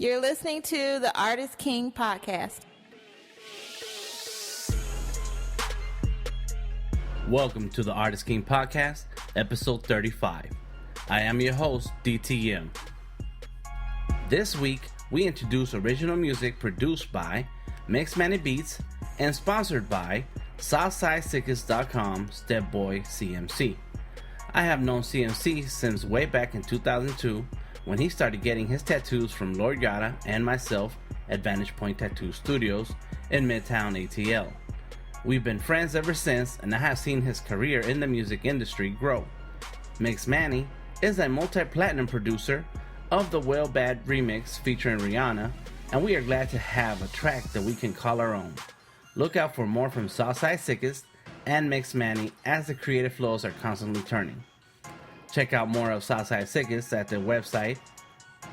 You're listening to the Artist King podcast. Welcome to the Artist King podcast, episode 35. I am your host, DTM. This week, we introduce original music produced by Mix Manny Beats and sponsored by SouthsideSickest.com Stepboy CMC. I have known CMC since way back in 2002 when he started getting his tattoos from Lord Yada and myself at Vantage Point Tattoo Studios in Midtown ATL. We've been friends ever since, and I have seen his career in the music industry grow. Mix Manny is a multi-platinum producer of the Well Bad remix featuring Rihanna, and we are glad to have a track that we can call our own. Look out for more from Southside Sickest and Mix Manny as the creative flows are constantly turning. Check out more of Southside Sickest at their website,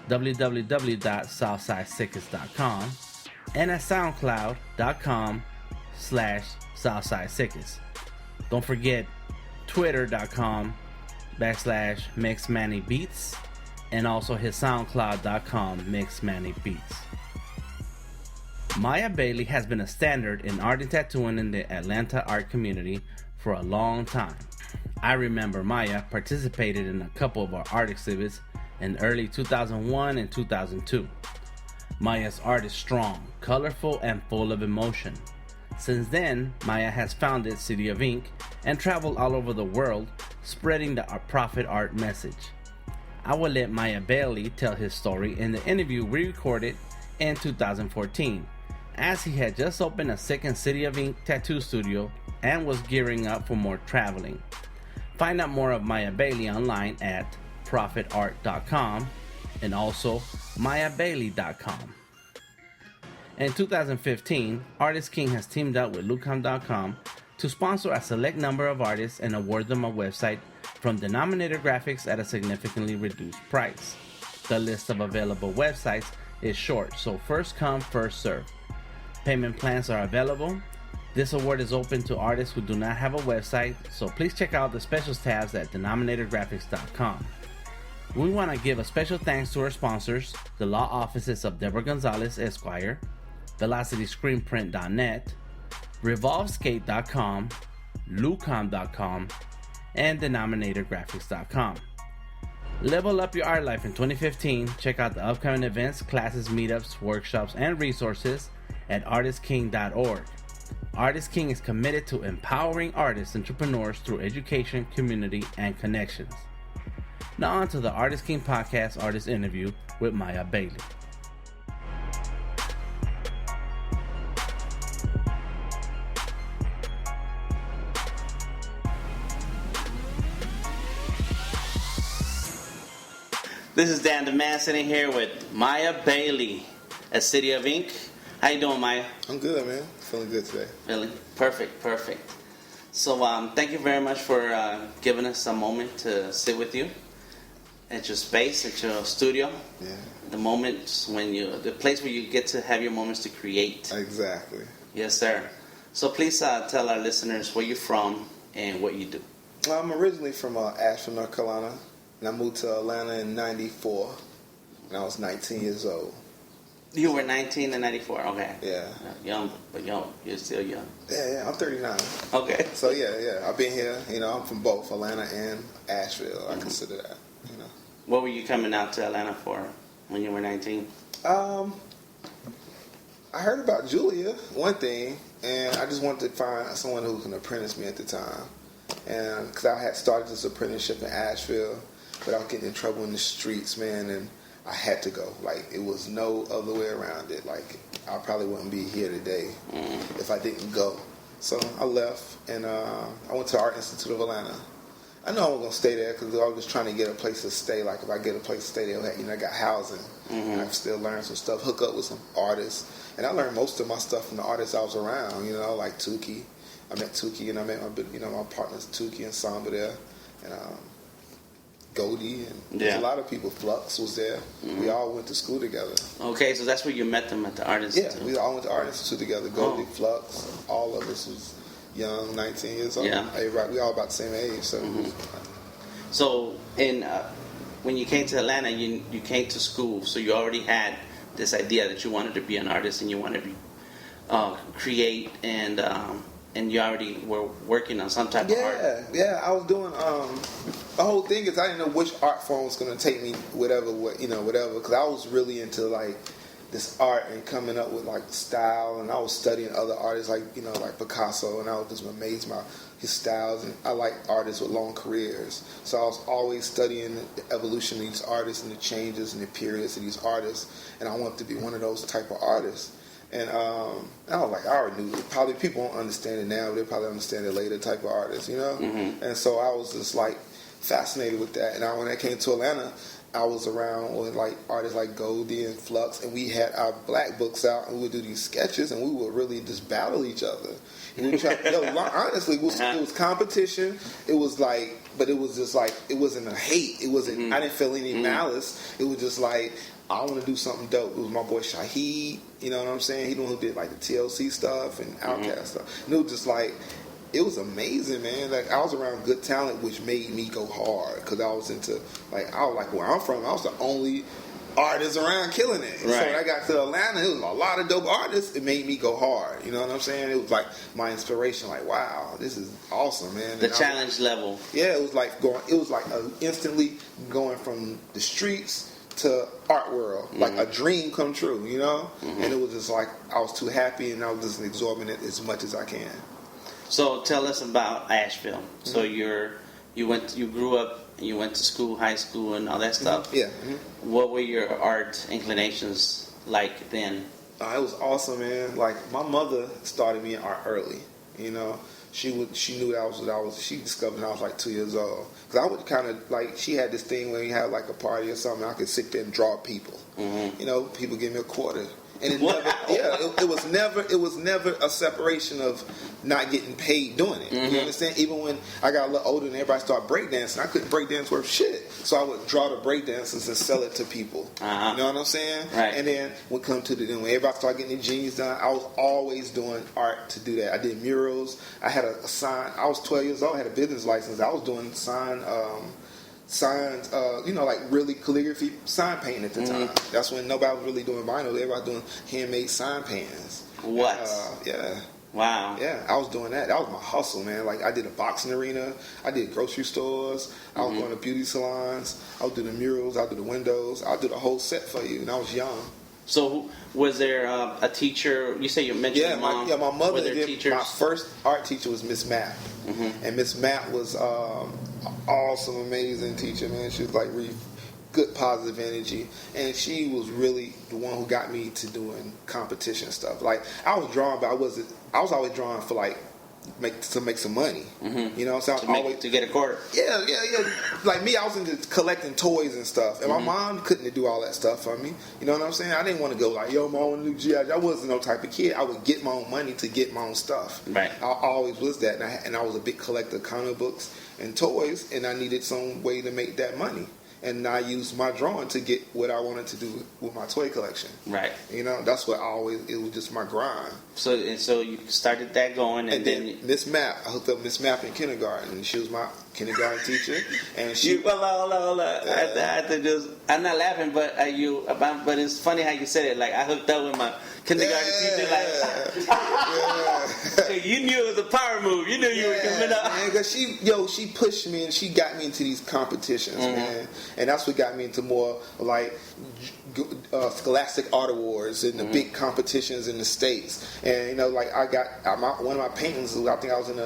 www.southsidesickest.com, and at soundcloud.com/SouthsideSickest. Don't forget twitter.com/MixMannyBeats and also his soundcloud.com/MixMannyBeats. Miya Bailey has been a standard in art and tattooing in the Atlanta art community for a long time. I remember Miya participated in a couple of our art exhibits in early 2001 and 2002. Miya's art is strong, colorful, and full of emotion. Since then, Miya has founded City of Ink and traveled all over the world, spreading the Prophet art message. I will let Miya Bailey tell his story in the interview we recorded in 2014, as he had just opened a second City of Ink tattoo studio and was gearing up for more traveling. Find out more of Miya Bailey online at prophetart.com and also miyabailey.com. In 2015, Artist King has teamed up with Lucam.com to sponsor a select number of artists and award them a website from Denominator Graphics at a significantly reduced price. The list of available websites is short, so first come, first serve. Payment plans are available. This award is open to artists who do not have a website, so please check out the specials tabs at denominatorgraphics.com. We want to give a special thanks to our sponsors, the law offices of Deborah Gonzalez Esquire, VelocityScreenPrint.net, RevolveSkate.com, Lucam.com, and DenominatorGraphics.com. Level up your art life in 2015. Check out the upcoming events, classes, meetups, workshops, and resources at artistking.org. Artist King is committed to empowering artists and entrepreneurs through education, community, and connections. Now on to the Artist King podcast artist interview with Miya Bailey. This is Dan the Man sitting here with Miya Bailey at City of Ink. How you doing, Miya? I'm good, man. Feeling good today. Really? Perfect. So thank you very much for giving us a moment to sit with you at your space, at your studio. Yeah. The moments when the place where you get to have your moments to create. Exactly. Yes, sir. So please tell our listeners where you're from and what you do. I'm originally from Asheville, North Carolina, and I moved to Atlanta in '94 when I was 19 years old. You were 19 in 94, okay. Yeah. Young, but young. You're still young. Yeah, I'm 39. Okay. So, yeah. I've been here, I'm from both Atlanta and Asheville. I consider that, What were you coming out to Atlanta for when you were 19? I heard about Julia, one thing, and I just wanted to find someone who can apprentice me at the time. And because I had started this apprenticeship in Asheville, but I was getting in trouble in the streets, man, and I had to go. Like, it was no other way around it. Like, I probably wouldn't be here today if I didn't go. So I left, and I went to Art Institute of Atlanta. I know I was going to stay there because I was just trying to get a place to stay. Like, if I get a place to stay there, I got housing. I can still learn some stuff, hook up with some artists. And I learned most of my stuff from the artists I was around, like Tukey. I met Tukey, and I met my partners, Tukey and Samba there. And Goldie, and there's a lot of people. Flux was there. We all went to school together. Okay, so that's where you met them at the Art Institute. Yeah, we all went to Art Institute together. Goldie, Flux, all of us was young, 19 years old. Yeah. Right, we all about the same age. So, so when you came to Atlanta, you came to school, so you already had this idea that you wanted to be an artist and you wanted to create, and you already were working on some type of art. Yeah. I was doing the whole thing is I didn't know which art form was going to take me, whatever, because I was really into like this art and coming up with like style, and I was studying other artists like like Picasso, and I was just amazed by his styles, and I like artists with long careers, so I was always studying the evolution of these artists and the changes and the periods of these artists, and I wanted to be one of those type of artists. And I was like, I already knew it. Probably people won't understand it now, but they probably understand it later type of artist, Mm-hmm. And so I was just like fascinated with that. And when I came to Atlanta, I was around with like artists like Goldie and Flux, and we had our black books out, and we would do these sketches, and we would really just battle each other. And we tried, honestly, it was competition. It was like, but it was just like, it wasn't a hate. It wasn't. Mm-hmm. I didn't feel any malice. It was just like, I want to do something dope. It was my boy Shaheed, you know what I'm saying? He the one who did like the TLC stuff and Outkast stuff. And it was just like, it was amazing, man. Like, I was around good talent, which made me go hard, because I was into, like, I was like, where I'm from, I was the only artist around killing it. Right. So when I got to Atlanta, it was a lot of dope artists. It made me go hard. You know what I'm saying? It was like my inspiration. Like, wow, this is awesome, man. The challenge level. Yeah, it was like instantly going from the streets to art world, like a dream come true, And it was just like, I was too happy, and I was just absorbing it as much as I can. So tell us about Asheville. So you grew up, and you went to school, high school, and all that stuff. Yeah. What were your art inclinations like then? It was awesome, man. Like, my mother started me in art early. She knew that she discovered when I was like 2 years old. Because I would kind of, like, she had this thing where you had like a party or something, I could sit there and draw people. Mm-hmm. People give me a quarter. And it was never a separation of not getting paid doing it. Mm-hmm. You understand? Even when I got a little older and everybody started breakdancing, I couldn't breakdance worth shit. So I would draw the breakdances and sell it to people. Uh-huh. You know what I'm saying? Right. And then when everybody started getting their genius done, I was always doing art to do that. I did murals. I had a sign. I was 12 years old. I had a business license. I was doing signs, like really calligraphy sign painting at the time. That's when nobody was really doing vinyl. Everybody was doing handmade sign paintings. What? Yeah. Wow. Yeah, I was doing that. That was my hustle, man. Like, I did a boxing arena. I did grocery stores. I was going to beauty salons. I would do the murals. I would do the windows. I would do the whole set for you. And I was young. So was there a teacher? You say you mentioned your mom. My mother did. Teachers? My first art teacher was Miss Mapp. And Miss Mapp was an awesome, amazing teacher, man. She was like really good, positive energy. And she was really the one who got me to doing competition stuff. Like, I was drawing, but I was always drawing for like make some money. So to get a quarter. Yeah. Like me, I was into collecting toys and stuff, and my mom couldn't do all that stuff for me. You know what I'm saying? I didn't want to go like, yo, mom, I want to do GI. I wasn't no type of kid. I would get my own money to get my own stuff. Right. I always was that, and I was a big collector of comic books and toys, and I needed some way to make that money. And I used my drawing to get what I wanted to do with my toy collection. Right. That's what it was just my grind. So you started that going, and then Miss Mapp, I hooked up Miss Mapp in kindergarten, and she was my kindergarten teacher. And she, hold on. I'm not laughing, but but it's funny how you said it. Like, I hooked up with my kindergarten teacher. Like, you knew it was a power move. You knew you were coming up. Man, because she pushed me, and she got me into these competitions, man. And that's what got me into more like Scholastic Art Awards and the big competitions in the States. And I got one of my paintings. I think I was in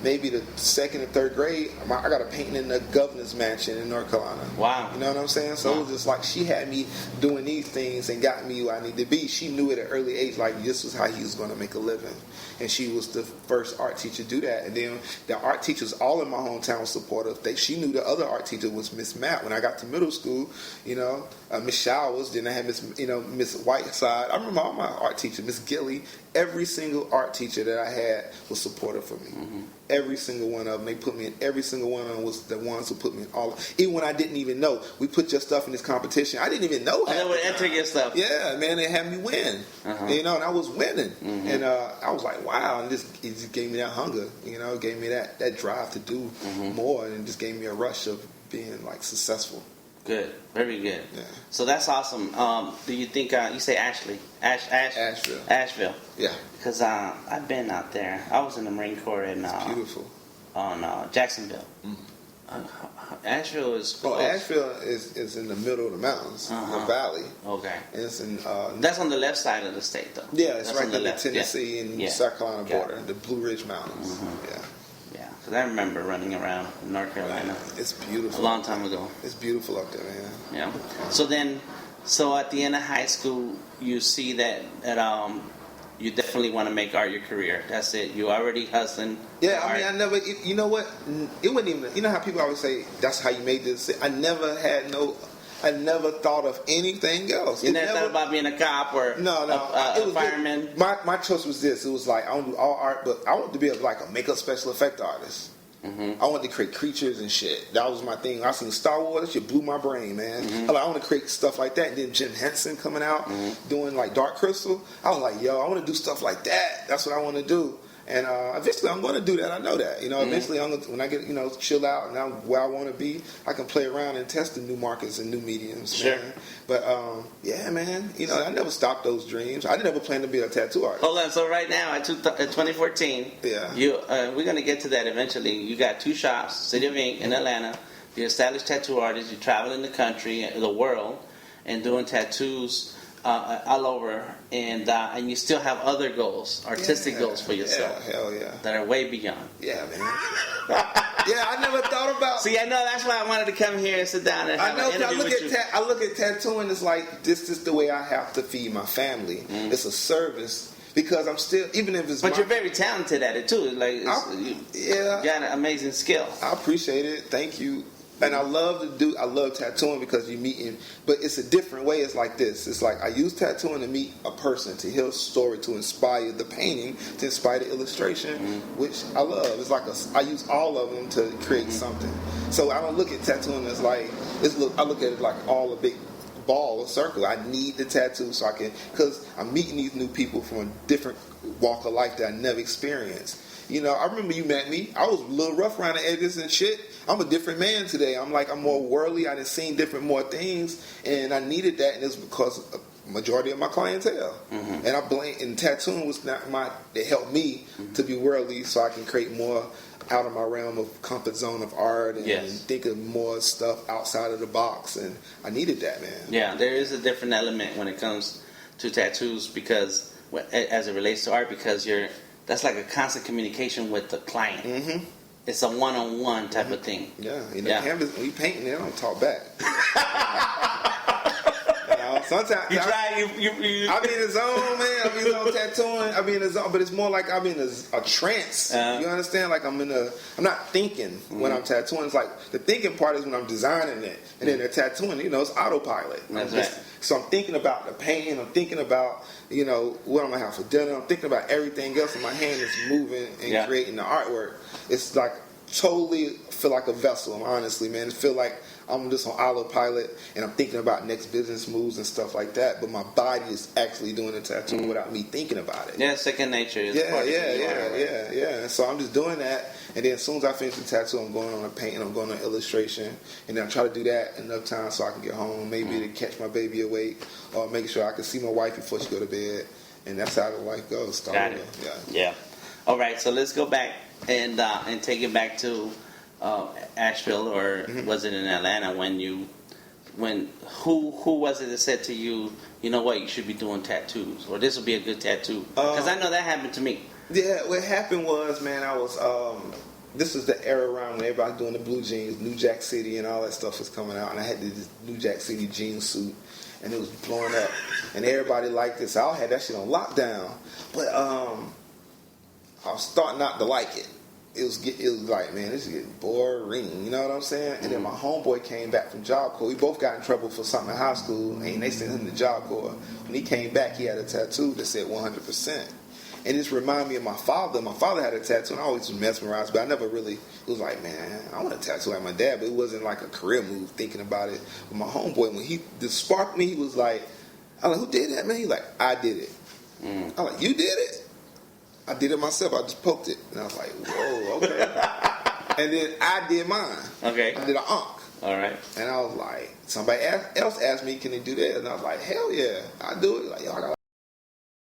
maybe the second or third grade. I got a painting in the governor's mansion in North Carolina. Wow. You know what I'm saying? So it was just like she had me doing these things and got me where I need to be. She knew at an early age, like, this was how he was going to make a living. And she was the first art teacher to do that. And then the art teachers all in my hometown were supportive. She knew the other art teacher was Miss Matt. When I got to middle school, Miss Showers. Then I had Miss Whiteside. I remember all my art teachers, Miss Gilly. Every single art teacher that I had was supportive for me. Every single one of them. They put me in every single one of them was the ones who put me in all. Even when I didn't even know. We put your stuff in this competition. I didn't even know. And they would enter your stuff. Yeah, man. They had me win. And I was winning. And I was like, wow. And it just gave me that hunger. It gave me that drive to do more. And it just gave me a rush of being like successful. Good, very good. Yeah. So that's awesome. Do you think you say Asheville? Asheville. Yeah. Because I've been out there. I was in the Marine Corps in Beautiful. on Jacksonville. Asheville is close. Oh, Asheville is in the middle of the mountains, the valley. Okay. And it's in. That's on the left side of the state, though. Yeah, it's That's right on the near the left. Tennessee and South Carolina border, the Blue Ridge Mountains. Yeah. Yeah, because I remember running around in North Carolina It's beautiful. a long time ago. It's beautiful up there, man. Yeah. So at the end of high school, you see that you definitely want to make art your career. That's it. You already hustling. Yeah, art. I mean, I never. You know what? It wasn't even. You know how people always say that's how you made this. I never thought of anything else. You never thought about being a cop or no. a fireman? My choice was this. It was like I don't do all art, but I wanted to be like a makeup special effect artist. I wanted to create creatures and shit. That was my thing. I seen Star Wars. That shit blew my brain, man. I want to create stuff like that. And then Jim Henson coming out doing like Dark Crystal. I was like, yo, I want to do stuff like that. That's what I want to do. And eventually I'm going to do that. I know that. Eventually when I get, chill out and I'm where I want to be, I can play around and test the new markets and new mediums, sure. man. But, yeah, man, I never stopped those dreams. I never planned to be a tattoo artist. Hold on. So right now, at 2014, we're going to get to that eventually. You got 2 shops, City of Ink in Atlanta. You're an established tattoo artist. You travel in the country, the world, and doing tattoos all over, and you still have other goals, artistic goals for yourself. Yeah, hell yeah. That are way beyond. Yeah, man. Yeah, I never thought about. See, I know that's why I wanted to come here and sit down and have an interview with you. I look at tattooing as like this is the way I have to feed my family. It's a service because I'm still, even if it's. But you're very talented at it too. Like, you got an amazing skill. I appreciate it. Thank you. And I love tattooing because you meet but it's a different way. It's like this. It's like I use tattooing to meet a person, to hear a story, to inspire the painting, to inspire the illustration, which I love. It's like I use all of them to create something. So I don't look at tattooing as like, I look at it like all a big ball or circle. I need the tattoo so I can, because I'm meeting these new people from a different walk of life that I never experienced. I remember you met me. I was a little rough around the edges and shit. I'm a different man today. I'm more worldly. I done seen more things, and I needed that, and it's because a majority of my clientele. And tattooing was not it helped me to be worldly so I can create more out of my realm of comfort zone of art and think of more stuff outside of the box, and I needed that, man. Yeah, there is a different element when it comes to tattoos because, as it relates to art, because that's like a constant communication with the client. It's a one-on-one type of thing. Yeah, canvas, when you painting, they don't talk back. Sometimes you try. I be in the zone, man. I be in the zone tattooing. I be in the zone, but it's more like I'm in a trance. You understand? Like I'm not thinking when I'm tattooing. It's like the thinking part is when I'm designing it, and then the tattooing, it's autopilot. That's right. So I'm thinking about the painting. I'm thinking about what I'm gonna have for dinner. I'm thinking about everything else, and my hand is moving and creating the artwork. It's like totally feel like a vessel. Honestly, man, it feel like I'm just on autopilot and I'm thinking about next business moves and stuff like that. But my body is actually doing the tattoo without me thinking about it. Yeah, second nature is part of yeah. So I'm just doing that, and then as soon as I finish the tattoo, I'm going on a painting, I'm going on illustration, and then I try to do that enough time so I can get home, maybe to catch my baby awake, or make sure I can see my wife before she go to bed, and that's how the life goes. Got it. Yeah. All right, so let's go back and take it back to Asheville, or was it in Atlanta who was it that said to you, you know what, you should be doing tattoos, or this would be a good tattoo? Because I know that happened to me. Yeah, what happened was, man, I was this was the era around when everybody was doing the blue jeans, New Jack City and all that stuff was coming out, and I had this New Jack City jean suit, and it was blowing up, and everybody liked it, so I had that shit on lockdown. But I was starting not to like it. It was like, man, this is getting boring. You know what I'm saying? And then my homeboy came back from Job Corps. We both got in trouble for something in high school, and they sent him to Job Corps. When he came back, he had a tattoo that said 100%. And this reminded me of my father. My father had a tattoo, and I always was mesmerized, but I never really, it was like, man, I want a tattoo like my dad, but it wasn't like a career move thinking about it. But my homeboy, when this sparked me, he was like, I'm like, who did that, man? He's like, I did it. I'm like, you did it? I did it myself. I just poked it. And I was like, whoa, okay. And then I did mine. Okay. I did an ankh. All right. And I was like, somebody else asked me, can he do that? And I was like, hell yeah, I do it. Like, yo, I got